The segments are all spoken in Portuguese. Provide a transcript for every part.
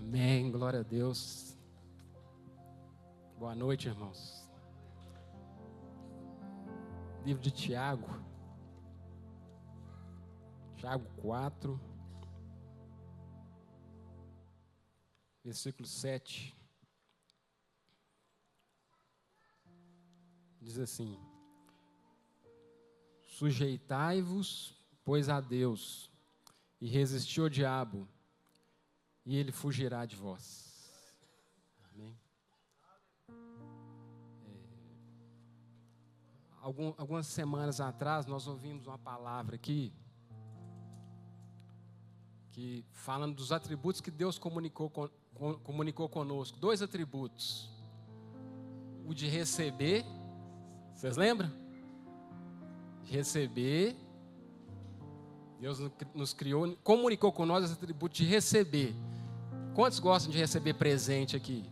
Amém, glória a Deus. Boa noite, irmãos. Livro de Tiago, Tiago 4, versículo 7. Diz assim: sujeitai-vos, pois, a Deus, e resisti ao diabo, e ele fugirá de vós. Amém. Algumas semanas atrás, nós ouvimos uma palavra aqui, que falando dos atributos que Deus comunicou conosco. 2 atributos. O de receber, vocês lembram? De receber. Deus nos criou, comunicou com nós esse atributo de receber. Quantos gostam de receber presente aqui?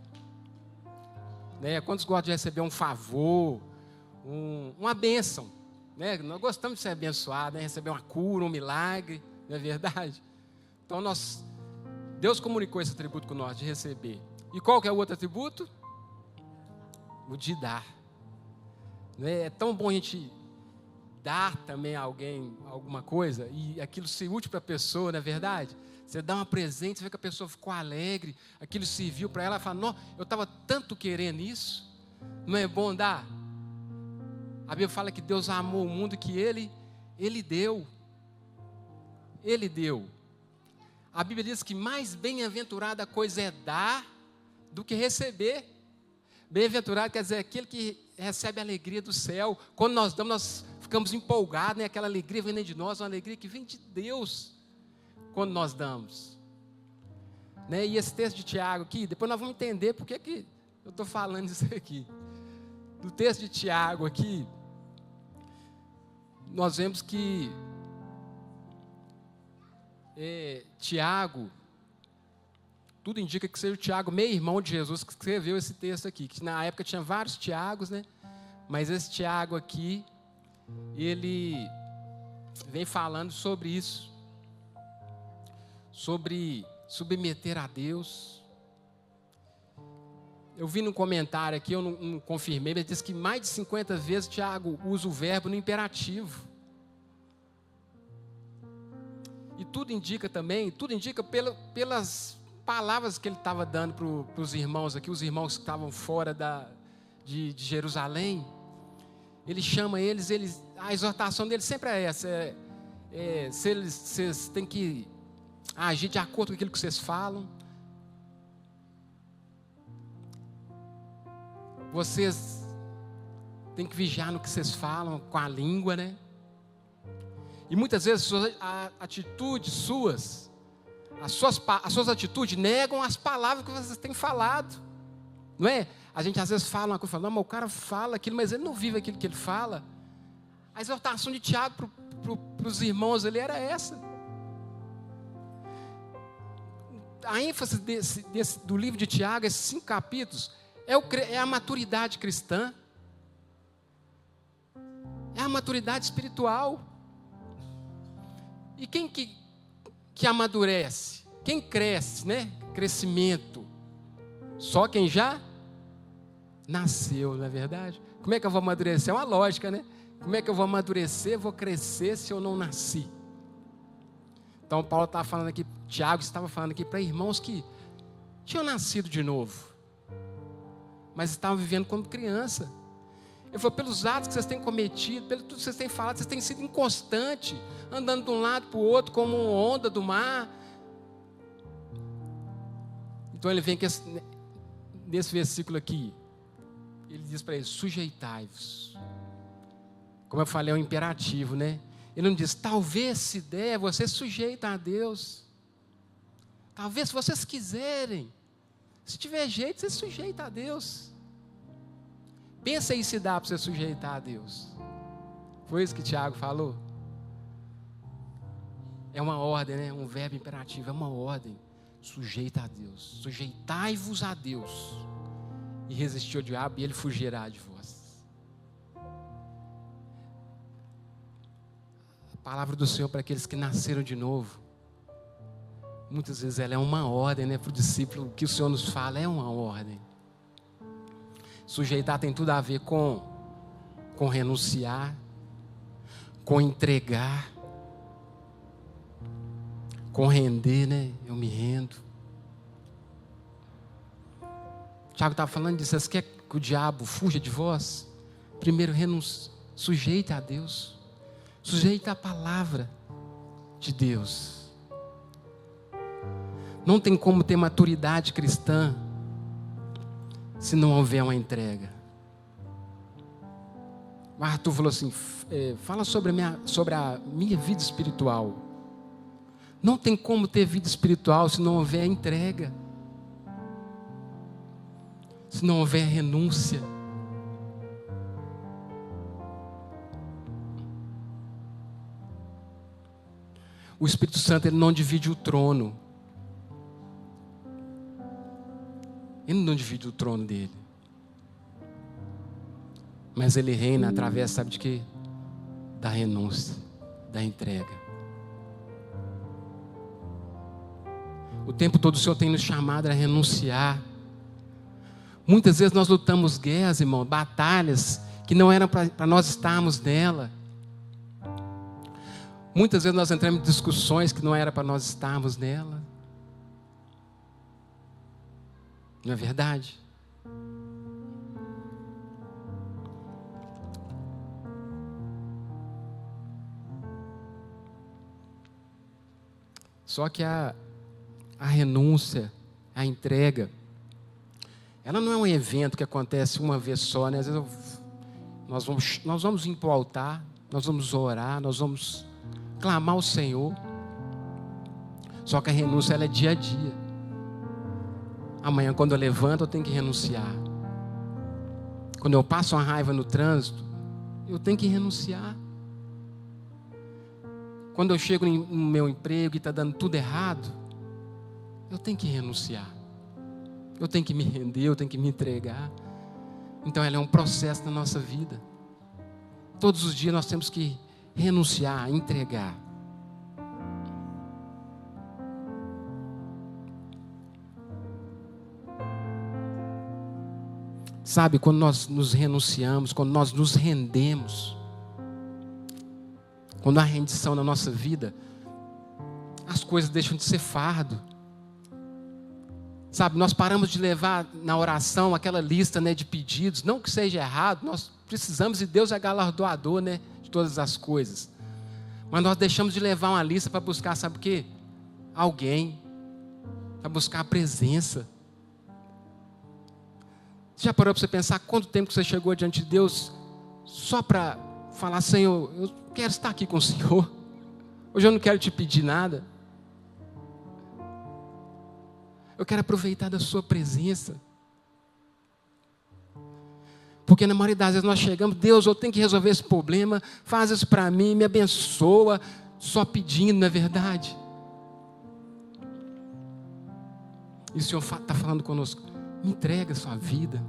Né? Quantos gostam de receber um favor, uma bênção? Né? Nós gostamos de ser abençoados, né? Receber uma cura, um milagre, não é verdade? Então Deus comunicou esse atributo com nós, de receber. E qual que é o outro atributo? O de dar. Né? É tão bom a gente dar também a alguém alguma coisa e aquilo ser útil para a pessoa, não é verdade? Você dá um presente, você vê que a pessoa ficou alegre, aquilo serviu para ela, ela fala: não, eu estava tanto querendo isso. Não é bom dar? A Bíblia fala que Deus amou o mundo, que Ele deu. Ele deu. A Bíblia diz que mais bem-aventurada coisa é dar do que receber. Bem-aventurado quer dizer aquele que recebe a alegria do céu. Quando nós damos, nós ficamos empolgados, né? Aquela alegria vem de nós, uma alegria que vem de Deus quando nós damos. Né? E esse texto de Tiago aqui, depois nós vamos entender por que eu estou falando isso aqui. No texto de Tiago aqui, nós vemos que Tiago, tudo indica que seja o Tiago, meio-irmão de Jesus, que escreveu esse texto aqui, que na época tinha vários Tiagos, né? Mas esse Tiago aqui, ele vem falando sobre isso, sobre submeter a Deus. Eu vi num comentário aqui, eu não confirmei, mas diz que mais de 50 vezes Tiago usa o verbo no imperativo. E tudo indica pelas palavras que ele estava dando para os irmãos aqui, os irmãos que estavam fora de Jerusalém. Ele chama eles, a exortação dele sempre é essa: vocês têm que agir de acordo com aquilo que vocês falam. Vocês têm que vigiar no que vocês falam com a língua, né? E muitas vezes as suas atitudes negam as palavras que vocês têm falado, não é? A gente às vezes fala uma coisa, não, mas o cara fala aquilo, mas ele não vive aquilo que ele fala. A exortação de Tiago para os irmãos ali era essa. A ênfase do livro de Tiago, esses 5 capítulos, é a maturidade cristã, é a maturidade espiritual. E quem que amadurece? Quem cresce, né? Crescimento. Só quem já nasceu, não é verdade? Como é que eu vou amadurecer? É uma lógica, né? Como é que eu vou amadurecer, vou crescer se eu não nasci? Então Paulo estava falando aqui, Tiago estava falando aqui para irmãos que tinham nascido de novo, mas estavam vivendo como criança. Ele falou: pelos atos que vocês têm cometido, pelo tudo que vocês têm falado, vocês têm sido inconstantes, andando de um lado para o outro como uma onda do mar. Então ele vem nesse versículo aqui, ele diz para eles: sujeitai-vos. Como eu falei, é um imperativo, né? Ele não diz: talvez se der, você sujeita a Deus. Talvez, se vocês quiserem, se tiver jeito, você sujeita a Deus. Pensa aí se dá para você sujeitar a Deus. Foi isso que Tiago falou? É uma ordem, né? Um verbo imperativo, é uma ordem. Sujeita a Deus. Sujeitai-vos a Deus. E resistir ao diabo, e ele fugirá de vós. A palavra do Senhor para aqueles que nasceram de novo muitas vezes ela é uma ordem, né? Para o discípulo, o que o Senhor nos fala é uma ordem. Sujeitar tem tudo a ver com renunciar, com entregar, com render, né? Eu me rendo. Tiago estava falando disso. Vocês querem que o diabo fuja de vós? Primeiro, sujeita a Deus. Sujeita a palavra de Deus. Não tem como ter maturidade cristã se não houver uma entrega. O Arthur falou assim, fala sobre a minha vida espiritual. Não tem como ter vida espiritual se não houver entrega. Se não houver renúncia. O Espírito Santo, ele não divide o trono. Ele não divide o trono dele. Mas ele reina através, sabe de quê? Da renúncia, da entrega. O tempo todo o Senhor tem nos chamado a renunciar. Muitas vezes nós lutamos guerras, irmão, batalhas que não eram para nós estarmos nela. Muitas vezes nós entramos em discussões que não era para nós estarmos nela. Não é verdade? Só que a renúncia, a entrega, ela não é um evento que acontece uma vez só, né? Às vezes nós vamos vir para o altar, nós vamos orar, nós vamos clamar ao Senhor. Só que a renúncia, ela é dia a dia. Amanhã, quando eu levanto, eu tenho que renunciar. Quando eu passo uma raiva no trânsito, eu tenho que renunciar. Quando eu chego no meu emprego e está dando tudo errado, eu tenho que renunciar. Eu tenho que me render, eu tenho que me entregar. Então ela é um processo na nossa vida. Todos os dias nós temos que renunciar, entregar. Sabe, quando nós nos renunciamos, quando nós nos rendemos, quando há rendição na nossa vida, as coisas deixam de ser fardo. Sabe, nós paramos de levar na oração aquela lista, né, de pedidos. Não que seja errado, nós precisamos e Deus é galardoador, né, de todas as coisas. Mas nós deixamos de levar uma lista para buscar, sabe o quê? Alguém, para buscar a presença. Você já parou para você pensar quanto tempo que você chegou diante de Deus só para falar, Senhor, eu quero estar aqui com o Senhor. Hoje eu não quero te pedir nada. Eu quero aproveitar da sua presença. Porque na maioria das vezes nós chegamos, Deus, eu tenho que resolver esse problema, faz isso para mim, me abençoa, só pedindo, não é verdade? E o Senhor está falando conosco, me entrega a sua vida.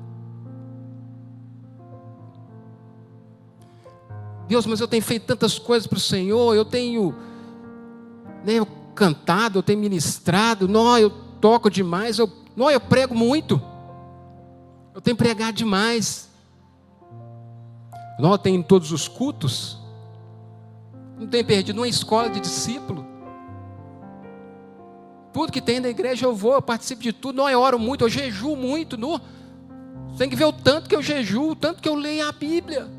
Deus, mas eu tenho feito tantas coisas para o Senhor, eu tenho cantado, eu tenho ministrado, eu toco demais, eu prego muito, eu tenho pregado demais, eu tenho em todos os cultos, não tenho perdido uma escola de discípulo, tudo que tem na igreja eu vou, eu participo de tudo, eu oro muito, eu jejuo muito, tem que ver o tanto que eu jejuo, o tanto que eu leio a Bíblia.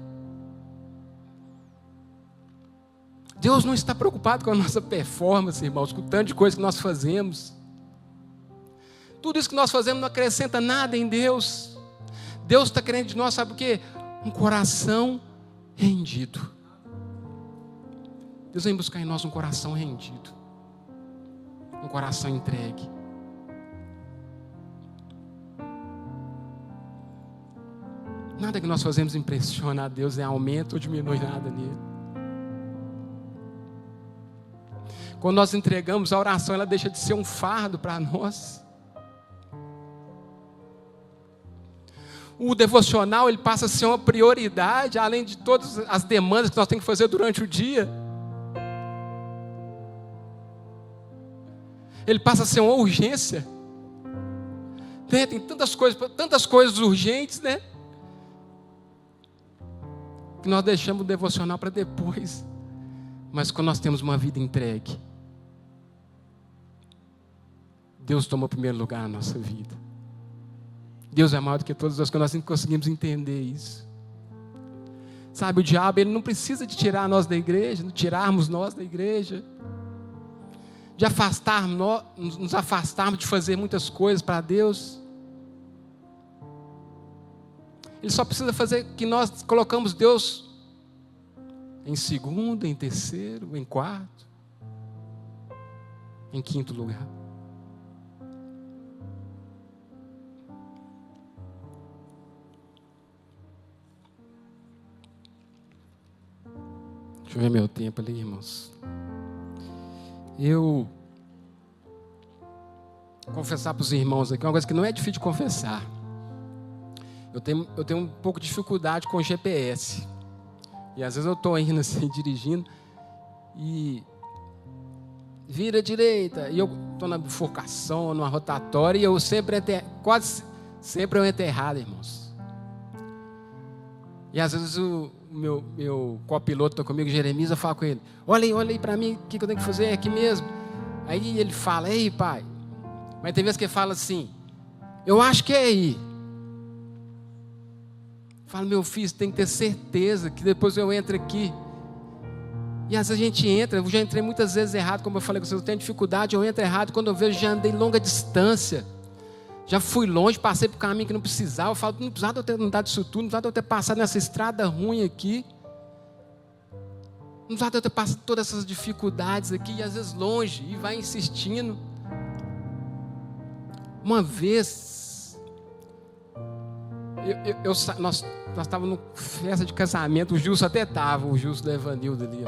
Deus não está preocupado com a nossa performance, irmãos, com o tanto de coisa que nós fazemos. Tudo isso que nós fazemos não acrescenta nada em Deus. Deus está querendo de nós, sabe o quê? Um coração rendido. Deus vem buscar em nós um coração rendido. Um coração entregue. Nada que nós fazemos impressiona a Deus, aumenta ou diminui nada nele. Quando nós entregamos a oração, ela deixa de ser um fardo para nós. O devocional, ele passa a ser uma prioridade, além de todas as demandas que nós temos que fazer durante o dia. ele passa a ser uma urgência. Né? Tem tantas coisas urgentes, né? Que nós deixamos o devocional para depois. Mas quando nós temos uma vida entregue, Deus toma o primeiro lugar na nossa vida. Deus é maior do que todas as coisas, nós não conseguimos entender isso. Sabe, o diabo, ele não precisa de tirar nós da igreja, de tirarmos nós da igreja, de nos afastarmos de fazer muitas coisas para Deus. Ele só precisa fazer que nós colocamos Deus em segundo, em terceiro, em quarto, em quinto lugar. Deixa eu ver meu tempo ali, irmãos. Eu confessar para os irmãos aqui uma coisa que não é difícil de confessar. Eu tenho um pouco de dificuldade com o GPS. E às vezes eu estou indo assim, dirigindo, e vira à direita, e eu estou na bifurcação, numa rotatória, e eu quase sempre eu entro errado, irmãos. E às vezes o meu copiloto está comigo, Jeremias, eu falo com ele, olha aí para mim, o que eu tenho que fazer? É aqui mesmo. Aí ele fala, ei pai, mas tem vezes que ele fala assim, eu acho que é aí. Fala, meu filho, você tem que ter certeza que depois eu entro aqui. E às vezes a gente entra, eu já entrei muitas vezes errado, como eu falei com vocês, eu tenho dificuldade, eu entro errado, quando eu vejo, já andei longa distância, já fui longe, passei por um caminho que não precisava, eu falo, não precisava de eu ter andado isso tudo, não precisava de eu ter passado nessa estrada ruim aqui, não precisava de eu ter passado todas essas dificuldades aqui, e às vezes longe, e vai insistindo. Uma vez, nós estávamos numa festa de casamento, o Gilson até estava, o Gilson do Evanildo ali.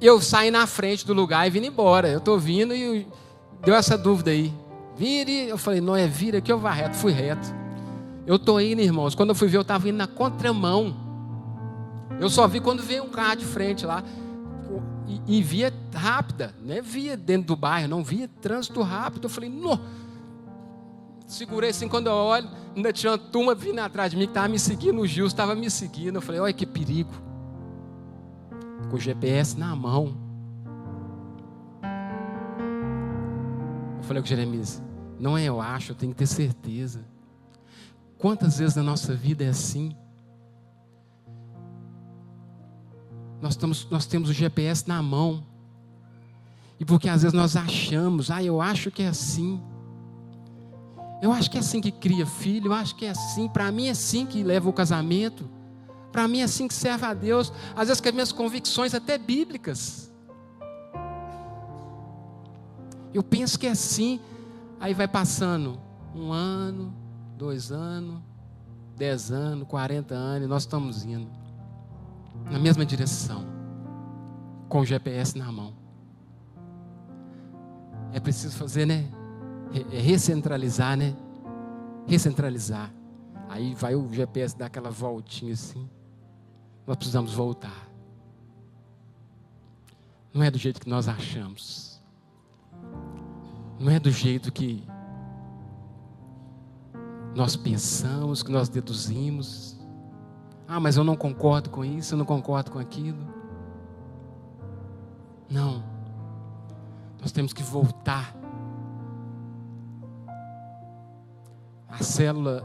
Eu saí na frente do lugar e vim embora. Eu estou vindo e deu essa dúvida aí. Vire, eu falei, não é vira que eu vá reto, fui reto. Eu estou indo, irmãos, quando eu fui ver, eu estava indo na contramão. Eu só vi quando veio um carro de frente lá. E via rápida, não é via dentro do bairro, não via trânsito rápido. Eu falei, não. Segurei assim, quando eu olho, ainda tinha uma turma vindo atrás de mim que estava me seguindo, o Gilson estava me seguindo. Eu falei, olha que perigo. Com o GPS na mão. Eu falei com o Jeremias, não é eu acho, eu tenho que ter certeza. Quantas vezes na nossa vida é assim? Nós temos o GPS na mão. E porque às vezes nós achamos, eu acho que é assim. Eu acho que é assim que cria filho, eu acho que é assim, para mim é assim que leva o casamento, para mim é assim que serve a Deus, às vezes com as minhas convicções até bíblicas, eu penso que é assim, aí vai passando 1 ano, 2 anos, 10 anos, 40 anos, e nós estamos indo na mesma direção, com o GPS na mão. É preciso fazer, né? Recentralizar, né? Recentralizar. Aí vai o GPS dar aquela voltinha assim. Nós precisamos voltar. Não é do jeito que nós achamos. Não é do jeito que nós pensamos, que nós deduzimos. Mas eu não concordo com isso, eu não concordo com aquilo. Não. Nós temos que voltar. A célula,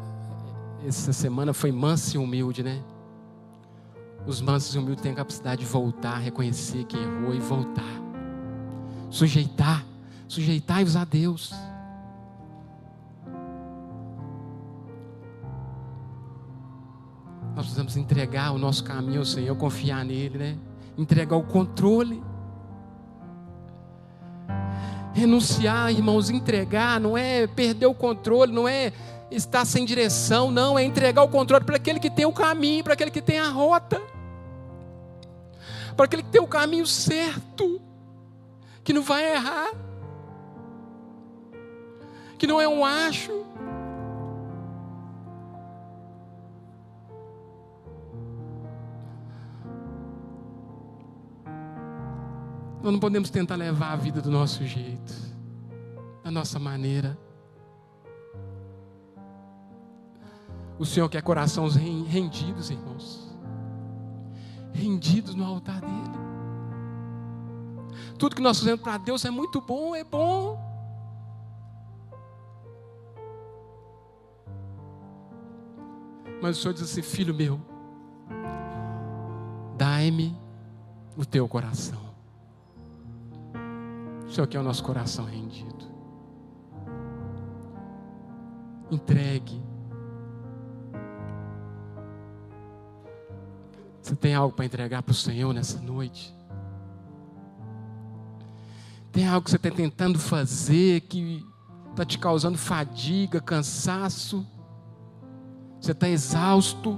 essa semana, foi mansa e humilde, né? Os mansos e humildes têm a capacidade de voltar, reconhecer que errou e voltar. Sujeitai-vos a Deus. Nós precisamos entregar o nosso caminho ao Senhor, confiar nele, né? Entregar o controle. Renunciar, irmãos, entregar, não é perder o controle, não é estar sem direção, não, é entregar o controle para aquele que tem o caminho, para aquele que tem a rota, para aquele que tem o caminho certo, que não vai errar, que não é um acho. Nós não podemos tentar levar a vida do nosso jeito. da nossa maneira. O Senhor quer corações rendidos, irmãos. Rendidos no altar dele. Tudo que nós fazemos para Deus é muito bom, é bom. Mas o Senhor diz assim: filho meu, dai-me o teu coração. O Senhor quer o nosso coração rendido. Entregue. Você tem algo para entregar para o Senhor nessa noite? Tem algo que você está tentando fazer que está te causando fadiga, cansaço? Você está exausto?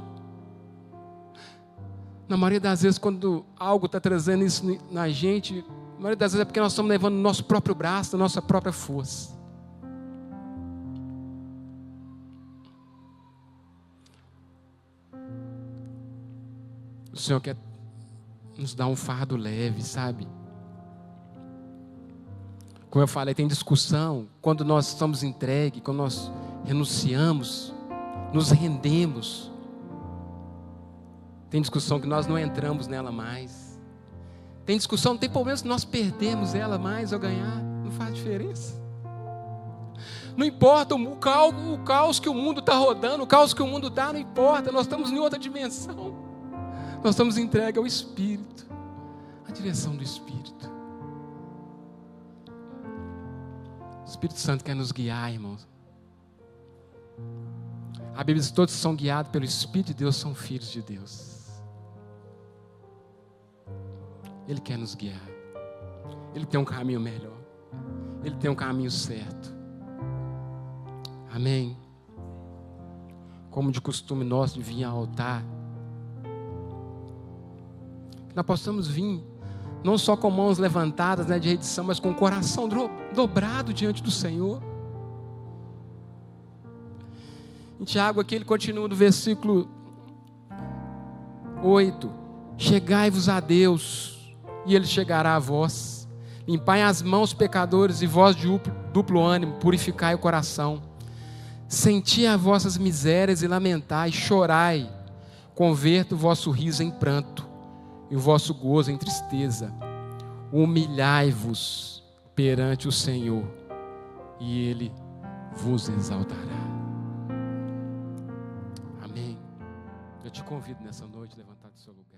Na maioria das vezes, quando algo está trazendo isso na gente, na maioria das vezes é porque nós estamos levando o nosso próprio braço, a nossa própria força. O Senhor quer nos dar um fardo leve, sabe? Como eu falei, tem discussão quando nós estamos entregues, quando nós renunciamos, nos rendemos. Tem discussão que nós não entramos nela mais. Tem discussão, não tem problema se nós perdemos ela mais ou ganhar, não faz diferença. Não importa o caos que o mundo está rodando, o caos que o mundo está, não importa, nós estamos em outra dimensão. Nós estamos entregues ao Espírito, à direção do Espírito. O Espírito Santo quer nos guiar, irmãos. A Bíblia diz que todos que são guiados pelo Espírito de Deus são filhos de Deus. Ele quer nos guiar. Ele tem um caminho melhor. Ele tem um caminho certo. Amém. Como de costume nosso de vir ao altar, que nós possamos vir não só com mãos levantadas, né, de rendição, mas com o coração dobrado diante do Senhor. Em Tiago aqui ele continua no versículo 8: chegai-vos a Deus, e Ele chegará a vós. Limpai as mãos, pecadores, e vós de duplo ânimo, purificai o coração. Senti as vossas misérias e lamentai, chorai. Converta o vosso riso em pranto e o vosso gozo em tristeza. Humilhai-vos perante o Senhor, e Ele vos exaltará. Amém. Eu te convido nessa noite a levantar do seu lugar.